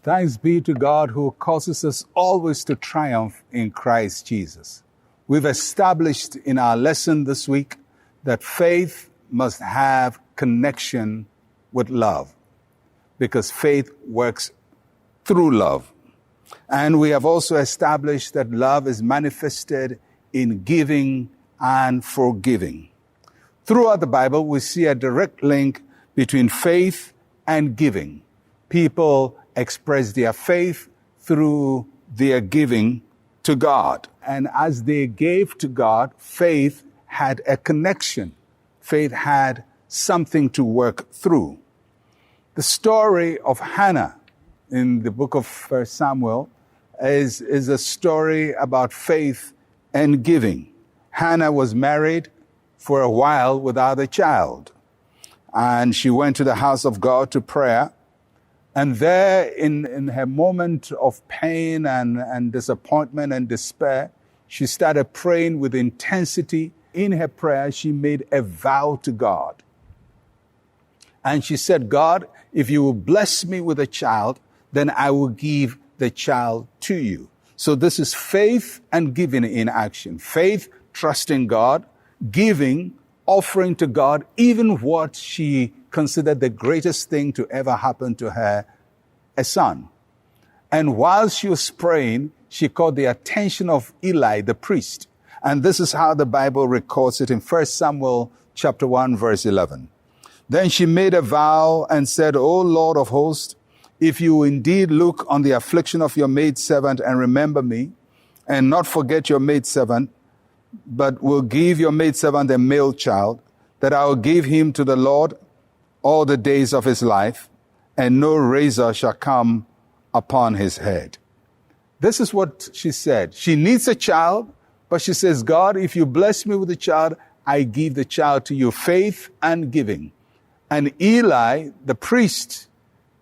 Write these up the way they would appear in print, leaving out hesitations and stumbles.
Thanks be to God who causes us always to triumph in Christ Jesus. We've established in our lesson this week that faith must have connection with love, because faith works through love. And we have also established that love is manifested in giving and forgiving. Throughout the Bible, we see a direct link between faith and giving. People express their faith through their giving to God. And as they gave to God, faith had a connection. Faith had something to work through. The story of Hannah in the book of 1 Samuel is a story about faith and giving. Hannah was married for a while without a child, and she went to the house of God to pray. And there, in her moment of pain and disappointment and despair, she started praying with intensity. In her prayer, she made a vow to God. And she said, God, if you will bless me with a child, then I will give the child to you. So this is faith and giving in action. Faith, trusting God, giving, offering to God, even what she considered the greatest thing to ever happen to her, a son. And while she was praying, she caught the attention of Eli, the priest. And this is how the Bible records it in 1 Samuel chapter 1, verse 11. Then she made a vow and said, O Lord of hosts, if you indeed look on the affliction of your maidservant and remember me, and not forget your maidservant, but will give your maidservant a male child, that I will give him to the Lord all the days of his life, and no razor shall come upon his head. This is what she said. She needs a child, but she says, God, if you bless me with a child, I give the child to you. Faith and giving. And Eli, the priest,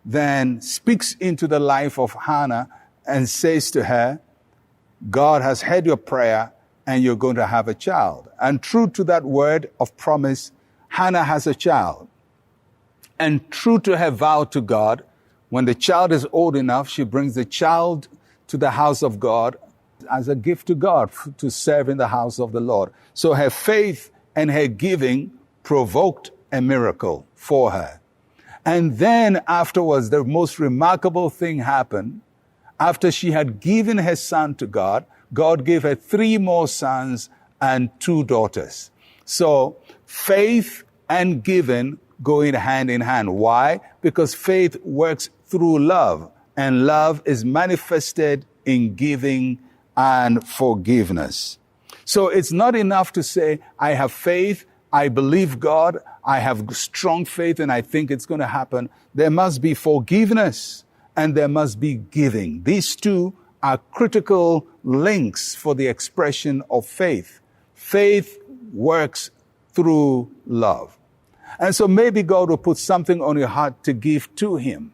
then speaks into the life of Hannah and says to her, God has heard your prayer and you're going to have a child. And true to that word of promise, Hannah has a child. And true to her vow to God, when the child is old enough, she brings the child to the house of God as a gift to God to serve in the house of the Lord. So her faith and her giving provoked a miracle for her. And then afterwards, the most remarkable thing happened. After she had given her son to God, God gave her 3 more sons and 2 daughters. So faith and giving go hand in hand. Why? Because faith works through love, and love is manifested in giving and forgiveness. So it's not enough to say, I have faith, I believe God, I have strong faith, and I think it's going to happen. There must be forgiveness and there must be giving. These two are critical links for the expression of faith. Faith works through love. And so maybe God will put something on your heart to give to him.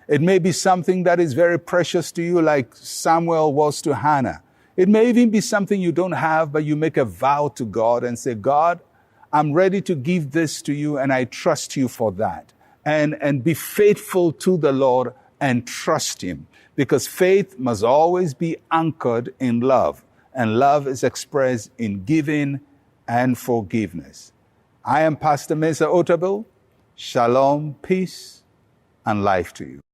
It may be something that is very precious to you, like Samuel was to Hannah. It may even be something you don't have, but you make a vow to God and say, God, I'm ready to give this to you, and I trust you for that. And be faithful to the Lord and trust him, because faith must always be anchored in love, and love is expressed in giving and forgiveness. I am Pastor Mensa Otabil. Shalom, peace, and life to you.